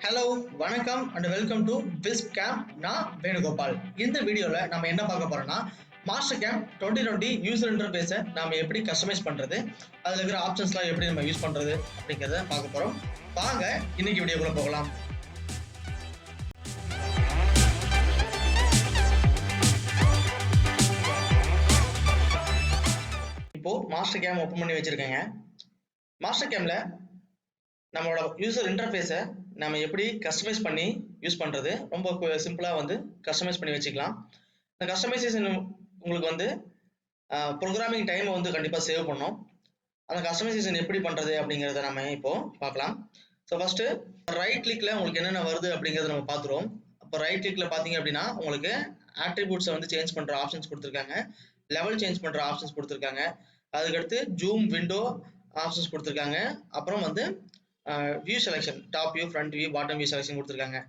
Hello, வணக்கம் and welcome to wispcam. நான் வேணுகோபால். இந்த வீடியோல நம்ம என்ன பார்க்க போறோம்னா Mastercam 2020 யூசர் இன்டர்ஃபேஸை நாம எப்படி கஸ்டமைஸ் பண்றது, அதுல இருக்கிற ஆப்ஷன்ஸ்லாம் எப்படி நம்ம யூஸ் பண்றது அப்படிங்கறத பார்க்க போறோம். வாங்க இன்னைக்கு வீடியோக்குள்ள போகலாம். இப்போ Mastercam ஓபன் பண்ணி வச்சிருக்கேங்க. Mastercamல நம்மளோட யூசர் இன்டர்ஃபேஸை நம்ம எப்படி கஸ்டமைஸ் பண்ணி யூஸ் பண்றது ரொம்ப சிம்பிளா வந்து கஸ்டமைஸ் பண்ணி வச்சுக்கலாம். இந்த கஸ்டமைசேஷன் உங்களுக்கு வந்து ப்ரோக்ராமிங் டைமை வந்து கண்டிப்பாக சேவ் பண்ணும். அந்த கஸ்டமைசேஷன் எப்படி பண்றது அப்படிங்கிறத நம்ம இப்போ பார்க்கலாம். ஸோ ஃபர்ஸ்ட் ரைட் கிளிக்ல உங்களுக்கு என்னென்ன வருது அப்படிங்கிறத நம்ம பார்த்துருவோம். அப்போ ரைட் கிளிக்ல பார்த்தீங்க அப்படின்னா உங்களுக்கு ஆட்ரிபியூட்ஸை வந்து சேஞ்ச் பண்ற ஆப்ஷன்ஸ் கொடுத்துருக்காங்க, லெவல் சேஞ்ச் பண்ற ஆப்ஷன்ஸ் கொடுத்துருக்காங்க, அதுக்கடுத்து ஜூம் விண்டோ ஆப்ஷன்ஸ் கொடுத்துருக்காங்க, அப்புறம் வந்து view selection, top view, front view, bottom view selection கொடுத்துருக்காங்க.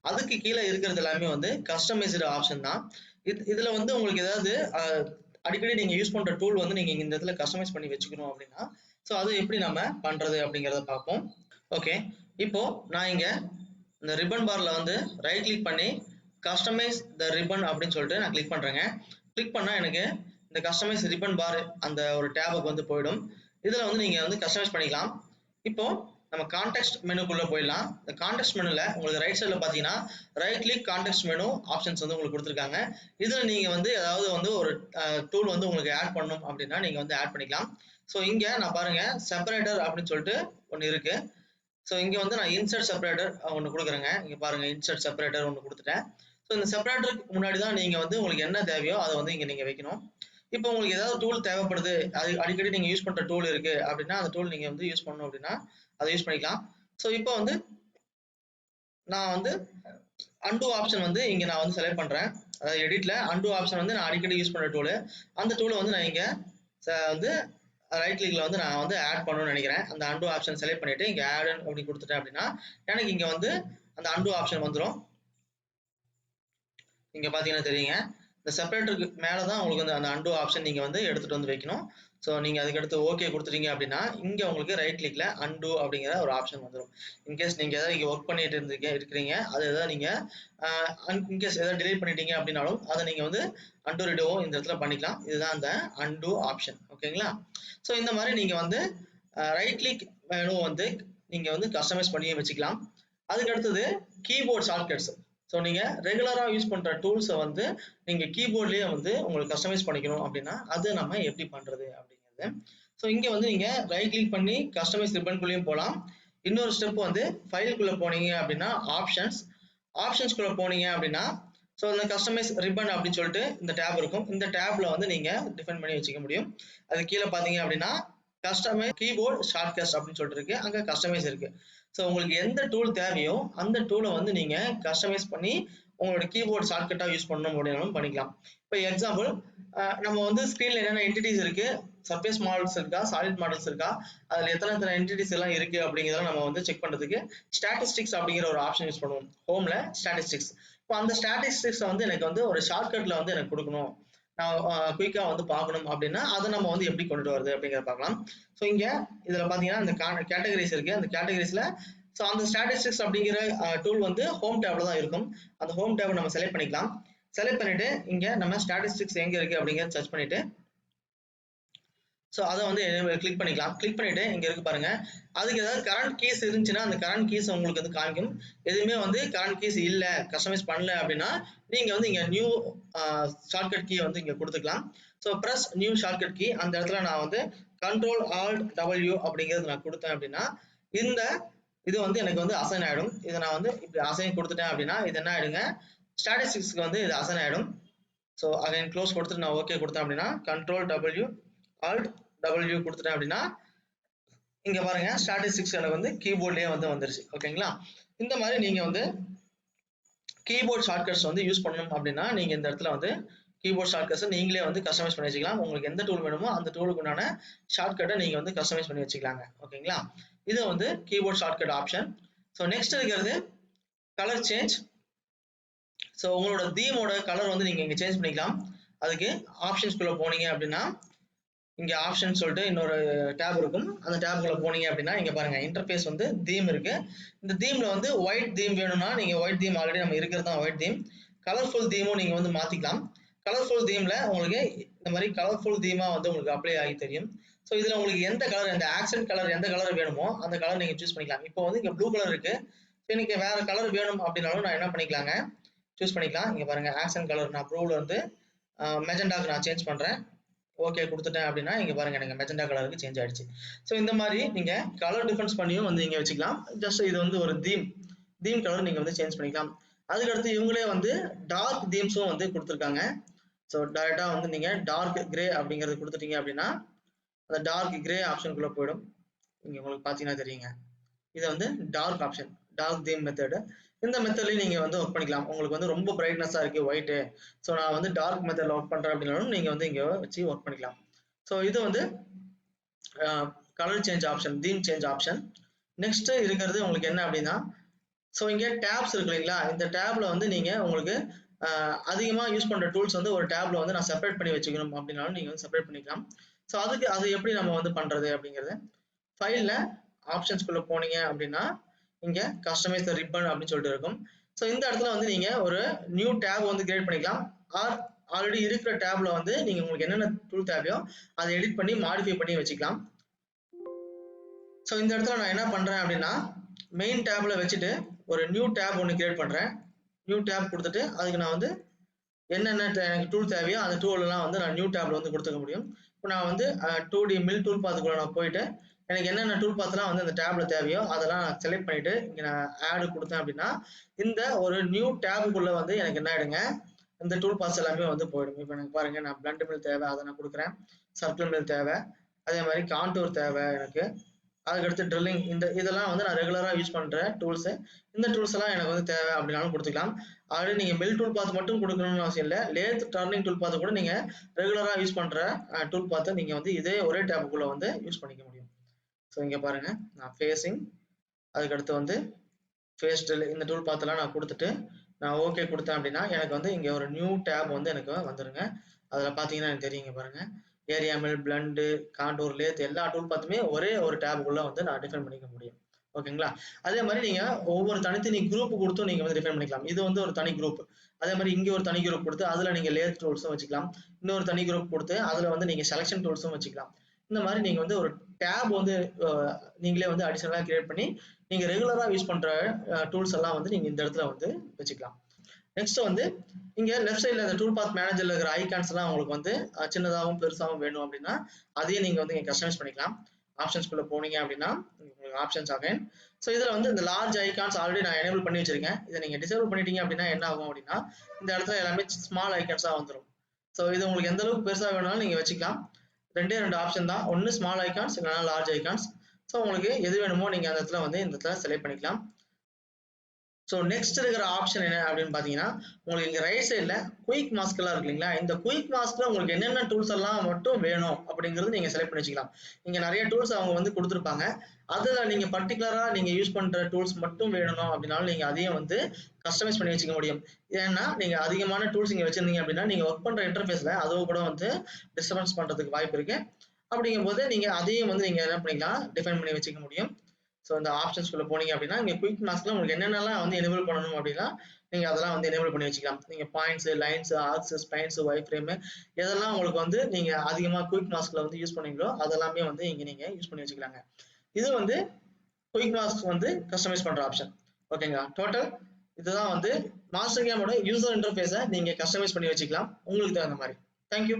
அதுக்கு கீழே இருக்கிறது எல்லாமே வந்து கஸ்டமைஸ்டு ஆப்ஷன் தான். இதுல வந்து உங்களுக்கு ஏதாவது அடிக்கடி நீங்க யூஸ் பண்ற டூல் வந்து நீங்க இந்த இடத்துல கஸ்டமைஸ் பண்ணி வச்சுக்கணும் அப்படின்னா ஸோ அது எப்படி நம்ம பண்றது அப்படிங்கிறத பார்ப்போம். ஓகே, இப்போ நான் இங்க இந்த ரிப்பன் பார்ல வந்து ரைட் கிளிக் பண்ணி கஸ்டமைஸ் த ரிப்பன் அப்படின்னு சொல்லிட்டு நான் கிளிக் பண்றேங்க. கிளிக் பண்ணா எனக்கு இந்த கஸ்டமைஸ் ரிப்பன் பார் அந்த ஒரு டேபுக்கு வந்து போயிடும். இதுல வந்து நீங்க வந்து கஸ்டமைஸ் பண்ணிக்கலாம். இப்போ நம்ம கான்டெக்ஸ்ட் மெனுக்குள்ள போயிடலாம். இந்த கான்டெக்ஸ்ட் மெனுல உங்களுக்கு ரைட் சைடுல பாத்தீங்கன்னா right click context menu options வந்து உங்களுக்கு கொடுத்துருக்காங்க. இதுல நீங்க வந்து ஏதாவது வந்து ஒரு டூல் வந்து உங்களுக்கு ஆட் பண்ணணும் அப்படின்னா நீங்க வந்து ஆட் பண்ணிக்கலாம். ஸோ இங்க நான் பாருங்க செப்பரேட்டர் அப்படின்னு சொல்லிட்டு ஒன்று இருக்கு. ஸோ இங்க வந்து நான் இன்சர்ட் செப்பரேட்டர் ஒன்று கொடுக்குறேங்க. இங்க பாருங்க இன்சர்ட் செப்பரேட்டர் ஒன்று கொடுத்துட்டேன். ஸோ இந்த செப்பரேட்டருக்கு முன்னாடி தான் நீங்க வந்து உங்களுக்கு என்ன தேவையோ அதை வந்து இங்க நீங்க வைக்கணும். இப்போ உங்களுக்கு ஏதாவது டூல் தேவைப்படுது, அது அடிக்கடி நீங்க யூஸ் பண்ற டூல் இருக்கு அப்படின்னா அந்த டூல் நீங்க வந்து யூஸ் பண்ணணும் அப்படின்னா அதை யூஸ் பண்ணிக்கலாம். ஸோ இப்போ வந்து நான் வந்து அன்டூ ஆப்ஷன் வந்து இங்க நான் வந்து செலக்ட் பண்றேன். அதாவது எடிட்ல அன்டூ ஆப்ஷன் வந்து நான் அடிக்கடி யூஸ் பண்ற டூல். அந்த டூலை வந்து நான் இங்க வந்து ரைட் கிளிக்ல வந்து நான் வந்து ஆட் பண்ணணும்னு நினைக்கிறேன். அந்த அன்டூ ஆப்ஷன் செலக்ட் பண்ணிட்டு இங்க ஆட் அப்படி கொடுத்துட்டேன் அப்படின்னா எனக்கு இங்க வந்து அந்த அன்டூ ஆப்ஷன் வந்துடும். இங்க பாத்தீங்கன்னா தெரியுங்க, இந்த செப்பரேட்டருக்கு மேல தான் உங்களுக்கு வந்து அந்த அன்டூ ஆப்ஷன் நீங்க வந்து எடுத்துட்டு வந்து வைக்கணும். ஸோ நீங்க அதுக்கடுத்து ஓகே கொடுத்துட்டீங்க அப்படின்னா இங்க உங்களுக்கு ரைட் கிளிக்ல அன்டூ அப்படிங்கிற ஒரு ஆப்ஷன் வந்துடும். இன்கேஸ் நீங்க ஏதாவது இங்க ஒர்க் பண்ணிட்டு இருக்கிறீங்க, அது ஏதாவது நீங்க இன்கேஸ் ஏதாவது டிலீட் பண்ணிட்டீங்க அப்படின்னாலும் அதை நீங்க வந்து அன்டூ ரிடோவும் இந்த இடத்துல பண்ணிக்கலாம். இதுதான் அந்த அன்டூ ஆப்ஷன். ஓகேங்களா? ஸோ இந்த மாதிரி நீங்க வந்து ரைட் கிளிக் மெனு வந்து நீங்க வந்து கஸ்டமைஸ் பண்ணியே வச்சுக்கலாம். அதுக்கு அடுத்தது கீபோர்ட் ஷார்ட்கட்ஸ். ஸோ நீங்க ரெகுலரா யூஸ் பண்ற டூல்ஸை வந்து நீங்க கீபோர்ட்லயே வந்து உங்களுக்கு கஸ்டமைஸ் பண்ணிக்கணும் அப்படின்னா அது நம்ம எப்படி பண்றது அப்படிங்கிறது. ஸோ இங்க வந்து நீங்க ரைட் கிளிக் பண்ணி கஸ்டமைஸ் ரிப்பன்குள்ளேயும் போகலாம். இன்னொரு ஸ்டெப் வந்து ஃபைலுக்குள்ள போனீங்க அப்படின்னா ஆப்ஷன்ஸ்குள்ள போனீங்க அப்படின்னா ஸோ இந்த கஸ்டமைஸ் ரிப்பன் அப்படின்னு சொல்லிட்டு இந்த டேப் இருக்கும். இந்த டேப்ல வந்து நீங்க டிஃபைன் பண்ணி வச்சுக்க முடியும். அது கீழே பாத்தீங்க அப்படின்னா கஸ்டமைஸ் கீபோர்ட் ஷார்ட்கட்ஸ் அப்படின்னு சொல்லிட்டு இருக்கு, அங்க கஸ்டமைஸ் இருக்கு. ஸோ உங்களுக்கு எந்த டூல் தேவையோ அந்த டூலை வந்து நீங்க கஸ்டமைஸ் பண்ணி உங்களோட கீபோர்ட் ஷார்ட்கட்டா யூஸ் பண்ணணும் அப்படின்னாலும் பண்ணிக்கலாம். இப்போ எக்ஸாம்பிள் நம்ம வந்து ஸ்க்ரீன்ல என்னென்ன என்டிட்டிஸ் இருக்கு, சர்ஃபேஸ் மாடல்ஸ் இருக்கா, சாலிட் மாடல்ஸ் இருக்கா, அதுல எத்தனை என்டிட்டிஸ் எல்லாம் இருக்கு அப்படிங்கிறத நம்ம வந்து செக் பண்றதுக்கு ஸ்டாட்டிஸ்டிக்ஸ் அப்படிங்கிற ஒரு ஆப்ஷன் யூஸ் பண்ணுவோம். ஹோம்ல ஸ்டாட்டிஸ்டிக்ஸ். இப்போ அந்த ஸ்டாட்டிஸ்டிக்ஸ் வந்து எனக்கு வந்து ஒரு ஷார்ட்கட்ல வந்து எனக்கு கொடுக்கணும், நான் குயிக்கா வந்து பார்க்கணும் அப்படின்னா அதை நம்ம வந்து எப்படி கொண்டு வருது அப்படிங்கிறத பார்க்கலாம். ஸோ இங்க இதுல பாத்தீங்கன்னா இந்த கேட்டகரிஸ் இருக்கு. அந்த கேட்டகரிஸ்ல ஸோ அந்த ஸ்டாட்டிஸ்டிக்ஸ் அப்படிங்கிற டூல் வந்து ஹோம் டேப்ல தான் இருக்கும். அந்த ஹோம் டேப் நம்ம செலக்ட் பண்ணிக்கலாம். செலக்ட் பண்ணிட்டு இங்க நம்ம ஸ்டாட்டிஸ்டிக்ஸ் எங்க இருக்கு அப்படிங்கிறத சர்ச் பண்ணிட்டு ஸோ அதை வந்து கிளிக் பண்ணிக்கலாம். கிளிக் பண்ணிட்டு இங்க இருக்கு பாருங்க, அதுக்கு ஏதாவது கரண்ட் கீஸ் இருந்துச்சுன்னா அந்த கரண்ட் கீஸ் உங்களுக்கு வந்து காமிக்கும். எதுவுமே வந்து கரண்ட் கீஸ் இல்ல, கஸ்டமைஸ் பண்ணல அப்படின்னா நீங்க வந்து இங்க நியூ ஷார்ட்கட் கீ வந்து இங்க கொடுத்துக்கலாம். So press new shortcut key, அந்த இடத்துல நான் வந்து கண்ட்ரோல் ஆல்ட் டபிள்யூ அப்படிங்கிறது நான் கொடுத்தேன் அப்படின்னா இந்த இது வந்து எனக்கு வந்து அசைன் ஆயிடும். இதை நான் வந்து இப்படி அசைன் கொடுத்துட்டேன் அப்படின்னா இது என்ன ஆயிடுங்க, ஸ்டாட்டிஸ்டிக்ஸ்க்கு வந்து இது அசைன் ஆயிடும். ஸோ அகைன் க்ளோஸ் கொடுத்துட்டு நான் ஓகே கொடுத்தேன் அப்படின்னா கண்ட்ரோல் டபிள்யூ ஆல்ட் டபிள்யூ கொடுத்துட்டேன் அப்படின்னா இங்க பாருங்க ஸ்டாட்டிஸ்டிக்ஸ் எனக்கு வந்து கீபோர்ட்லயே வந்து வந்துருச்சு. ஓகேங்களா? இந்த மாதிரி நீங்க வந்து கீபோர்ட் ஷார்ட்கட்ஸ் வந்து யூஸ் பண்ணணும் அப்படின்னா நீங்க இந்த இடத்துல வந்து கீபோர்ட் ஷார்ட்கட்ஸ் நீங்களே வந்து கஸ்டமைஸ் பண்ணி வச்சுக்கலாம். உங்களுக்கு எந்த டூல் வேணுமோ அந்த டூலுக்கு உண்டான ஷார்ட்கட்டை நீங்க வந்து கஸ்டமைஸ் பண்ணி வச்சுக்கலாங்க. ஓகேங்களா? இது வந்து keyboard shortcut option. So next இருக்கிறது கலர் சேஞ்ச். ஸோ உங்களோட தீமோட கலர் வந்து நீங்க இங்க சேஞ்ச் பண்ணிக்கலாம். அதுக்கு ஆப்ஷன்ஸ்குள்ள போனீங்க அப்படின்னா இங்க ஆப்ஷன் சொல்லிட்டு இன்னொரு டேப் இருக்கும். அந்த டேப்குள்ள போனீங்க அப்படின்னா இங்க பாருங்க இன்டர்ஃபேஸ் வந்து தீம் இருக்கு. இந்த தீம்ல வந்து ஒயிட் தீம் வேணும்னா நீங்க ஒயிட் தீம் ஆல்ரெடி நம்ம இருக்கிறது தான் ஒயிட் தீம். கலர்ஃபுல் தீமும் நீங்க வந்து மாத்திக்கலாம். கலர்ஃபுல் தீம்ல உங்களுக்கு இந்த மாதிரி கலர்ஃபுல் தீமா வந்து உங்களுக்கு அப்ளை ஆகி தெரியும். ஸோ இதுல உங்களுக்கு எந்த கலர், இந்த ஆக்சென்ட் கலர் எந்த கலர் வேணுமோ அந்த கலர் நீங்க சூஸ் பண்ணிக்கலாம். இப்போ வந்து இங்க ப்ளூ கலர் இருக்கு. ஸோ எனக்கு வேற கலர் வேணும் அப்படின்னாலும் நான் என்ன பண்ணிக்கலாங்க, சூஸ் பண்ணிக்கலாம். இங்க பாருங்க ஆக்சென்ட் கலர் நான் ப்ளூல இருந்து மெஜெண்டாக்கு நான் சேஞ்ச் பண்றேன். ஓகே கொடுத்துட்டேன் அப்படின்னா இங்க பாருங்க எனக்கு மெஜெண்டா கலருக்கு சேஞ்ச் ஆயிடுச்சு. ஸோ இந்த மாதிரி நீங்க கலர் டிஃபரன்ஸ் பண்ணியும் வந்து நீங்க வச்சுக்கலாம். ஜஸ்ட் இது வந்து ஒரு தீம் கலர் நீங்க வந்து சேஞ்ச் பண்ணிக்கலாம். அதுக்கடுத்து இவங்களே வந்து டார்க் தீம்ஸும் வந்து கொடுத்துருக்காங்க. ஸோ டைரக்டா வந்து நீங்க டார்க் கிரே அப்படிங்கிறது கொடுத்துட்டீங்க அப்படின்னா அந்த டார்க் கிரே ஆப்ஷனுக்குள்ள போயிடும். இங்க உங்களுக்கு பாத்தீங்கன்னா தெரியுங்க, இது வந்து dark option, dark theme method. இந்த மெத்தட்லயும் நீங்க வந்து ஒர்க் பண்ணிக்கலாம். உங்களுக்கு வந்து ரொம்ப பிரைட்னஸா இருக்கு ஒயிட், ஸோ நான் வந்து டார்க் மெத்தட்ல ஒர்க் பண்றேன் அப்படின்னாலும் நீங்க வந்து இங்க வச்சு ஒர்க் பண்ணிக்கலாம். ஸோ இது வந்து colour change option, theme change option. Next இருக்கிறது உங்களுக்கு என்ன அப்படின்னா, ஸோ இங்க டேப்ஸ் இருக்கு இல்லைங்களா, இந்த டேப்ல வந்து நீங்க உங்களுக்கு அதிகமா யூஸ் பண்ற டூல்ஸ் வந்து ஒரு டேப்ல வந்து நான் செப்பரேட் பண்ணி வச்சுக்கணும் அப்படின்னாலும் நீங்க வந்து செப்பரேட் பண்ணிக்கலாம். ஸோ அதுக்கு அது எப்படி நம்ம வந்து பண்றது அப்படிங்கிறது, ஃபைல்ல ஆப்ஷன்ஸ்குள்ள போனீங்க அப்படின்னா இங்க கஸ்டமைஸ் தி ரிப்பன் அப்படின்னு சொல்லிட்டு இருக்கும். ஸோ இந்த இடத்துல வந்து நீங்க ஒரு நியூ டேப் வந்து கிரியேட் பண்ணிக்கலாம். ஆர் ஆல்ரெடி இருக்கிற டேப்ல வந்து நீங்க உங்களுக்கு என்னென்ன டூல் தேவையோ அதை எடிட் பண்ணி மாடிஃபை பண்ணி வச்சுக்கலாம். ஸோ இந்த இடத்துல நான் என்ன பண்றேன் அப்படின்னா மெயின் டேப்ல வச்சுட்டு ஒரு நியூ டேப் ஒன்று கிரியேட் பண்றேன். நியூ டேப் கொடுத்துட்டு அதுக்கு நான் வந்து என்னென்ன எனக்கு டூல் தேவையோ அந்த டூல் எல்லாம் வந்து நான் நியூ டேப்ல வந்து கொடுத்துக்க முடியும். இப்போ நான் வந்து 2D மில் டூல் பாத்துக்குள்ள நான் போயிட்டு எனக்கு என்னென்ன டூல் பாத்துலாம் வந்து இந்த டேப்ல தேவையோ அதெல்லாம் நான் செலக்ட் பண்ணிட்டு இங்க நான் ஆட் கொடுத்தேன் அப்படின்னா இந்த ஒரு நியூ டேபுக்குள்ள வந்து எனக்கு என்ன ஆயிடுங்க, இந்த டூல் பாத்ஸ் எல்லாமே வந்து போயிடும். இப்போ எனக்கு பாருங்க நான் பிளண்ட் மில் தேவை, அதை நான் கொடுக்குறேன். சர்க்கிள் மில் தேவை, அதே மாதிரி கான்டூர் தேவை எனக்கு. அதுக்கடுத்து ட்ரில்லிங், இதெல்லாம் வந்து நான் ரெகுலரா யூஸ் பண்ற டூல்ஸ். இந்த டூல்ஸ் எல்லாம் எனக்கு வந்து தேவை அப்படின்னாலும் கொடுத்துக்கலாம். ஆல்ரெடி நீங்க மில் டூல் பாத் மட்டும் கொடுக்கணும்னு அவசியம் இல்லை. லேத் டர்னிங் டூல் பாத் கூட நீங்க ரெகுலரா யூஸ் பண்ற டூல் பாத்தை நீங்க வந்து இதே ஒரே டேபுக்குள்ள வந்து யூஸ் பண்ணிக்க முடியும். ஸோ இங்க பாருங்க நான் ஃபேஸிங், அதுக்கடுத்து வந்து ஃபேஸ் ட்ரில், இந்த டூல் பாத்தெல்லாம் நான் கொடுத்துட்டு நான் ஓகே கொடுத்தேன் அப்படின்னா எனக்கு வந்து இங்க ஒரு நியூ டேப் வந்து எனக்கு வந்துருங்க. அதுல பாத்தீங்கன்னா எனக்கு தெரியுங்க பாருங்க, area mill, blend, contour, lathe எல்லா டூல் பாத்துமே ஒரே ஒரு டேபுக்குள்ள வந்து நான் டிஃபைன் பண்ணிக்க முடியும். ஓகேங்களா? அதே மாதிரி நீங்க ஒவ்வொரு தனித்தனி குரூப் கொடுத்தும் நீங்க வந்து டிஃபைன் பண்ணிக்கலாம். இது வந்து ஒரு தனி குரூப். அதே மாதிரி இங்க ஒரு தனி குரூப் கொடுத்து அதுல நீங்க லேத் டூல்ஸும் வச்சுக்கலாம். இன்னொரு தனி குரூப் கொடுத்து அதுல வந்து நீங்க செலக்ஷன் டூல்ஸும் வச்சுக்கலாம். இந்த மாதிரி நீங்க வந்து ஒரு டேப் வந்து நீங்களே வந்து அடிஷனலா கிரியேட் பண்ணி நீங்க ரெகுலரா யூஸ் பண்ற டூல்ஸ் எல்லாம் வந்து நீங்க இந்த இடத்துல வந்து வச்சுக்கலாம். நெக்ஸ்ட் வந்து இங்க லெஃப்ட் சைடுல இந்த டூல் பாத் மேனேஜர்ல இருக்கிற ஐகான்ஸ் எல்லாம் உங்களுக்கு வந்து சின்னதாகவும் பெருசாகவும் வேணும் அப்படின்னா அதையும் நீங்க வந்து கஸ்டமைஸ் பண்ணிக்கலாம். ஆப்ஷன்ஸ்குள்ள போனீங்க அப்படின்னா உங்களுக்கு ஆப்ஷன்ஸ் அகைன். ஸோ இதுல வந்து இந்த லார்ஜ் ஐகான்ஸ் ஆல்ரெடி நான் எனேபிள் பண்ணி வச்சிருக்கேன். இதை நீங்க டிசேபிள் பண்ணிட்டீங்க அப்படின்னா என்ன ஆகும் அப்படின்னா இந்த இடத்துல எல்லாமே ஸ்மால் ஐகான்ஸா வந்துடும். ஸோ இது உங்களுக்கு எந்த அளவுக்கு பெருசா வேணாலும் நீங்க வச்சுக்கலாம். ரெண்டு ஆப்ஷன் தான், ஒன்னு ஸ்மால் ஐகான்ஸ் இல்லைனா லார்ஜ் ஐகான்ஸ். ஸோ உங்களுக்கு எது வேணுமோ நீங்க அந்த இடத்துல வந்து இந்த இடத்துல செலக்ட் பண்ணிக்கலாம். ஸோ நெக்ஸ்ட் இருக்கிற ஆப்ஷன் என்ன அப்படின்னு பார்த்தீங்கன்னா உங்களுக்கு இங்கே ரைட் சைடில் குயிக் மாஸ்க் எல்லாம் இருக்கு இல்லைங்களா, இந்த குயிக் மாஸ்க்ல உங்களுக்கு என்னென்ன டூல்ஸ் எல்லாம் மட்டும் வேணும் அப்படிங்கிறது நீங்கள் செலக்ட் பண்ணி வச்சுக்கலாம். இங்கே நிறைய டூல்ஸ் அவங்க வந்து கொடுத்துருப்பாங்க. அதில் நீங்கள் பர்டிகுலராக நீங்கள் யூஸ் பண்ணுற டூல்ஸ் மட்டும் வேணும் அப்படின்னாலும் நீங்கள் அதையும் வந்து கஸ்டமைஸ் பண்ணி வச்சுக்க முடியும். ஏன்னா நீங்கள் அதிகமான டூல்ஸ் இங்கே வச்சிருந்தீங்க அப்படின்னா நீங்கள் ஒர்க் பண்ணுற இன்டர்ஃபேஸில் அதுவும் கூட வந்து டிஸ்டர்பன்ஸ் பண்ணுறதுக்கு வாய்ப்பு இருக்கு. அப்படிங்கும்போது நீங்கள் அதையும் வந்து நீங்கள் என்ன பண்ணிக்கலாம், டிஃபைன் பண்ணி வச்சுக்க முடியும். ஸோ இந்த ஆப்ஷன்ஸ்குள்ள போனீங்க அப்படின்னா இங்கே குயிக் மாஸ்க்ல உங்களுக்கு என்னென்னலாம் வந்து எனேபிள் பண்ணணும் அப்படின்னா நீங்க அதெல்லாம் வந்து எனேபிள் பண்ணி வச்சுக்கலாம். நீங்க points, lines, arcs, splines, Y frame எதெல்லாம் உங்களுக்கு வந்து நீங்க அதிகமா குயிக் மாஸ்க்ல வந்து யூஸ் பண்ணீங்களோ அதெல்லாமே வந்து இங்க நீங்க யூஸ் பண்ணி வச்சுக்கலாங்க. இது வந்து குயிக் மாஸ்க் வந்து கஸ்டமைஸ் பண்ற ஆப்ஷன். ஓகேங்களா? டோட்டல் இதுதான் வந்து மாஸ்டர்கேமோட யூசர் இன்டர்ஃபேஸை நீங்க கஸ்டமைஸ் பண்ணி வச்சுக்கலாம் உங்களுக்கு தகுந்த மாதிரி. தேங்க்யூ.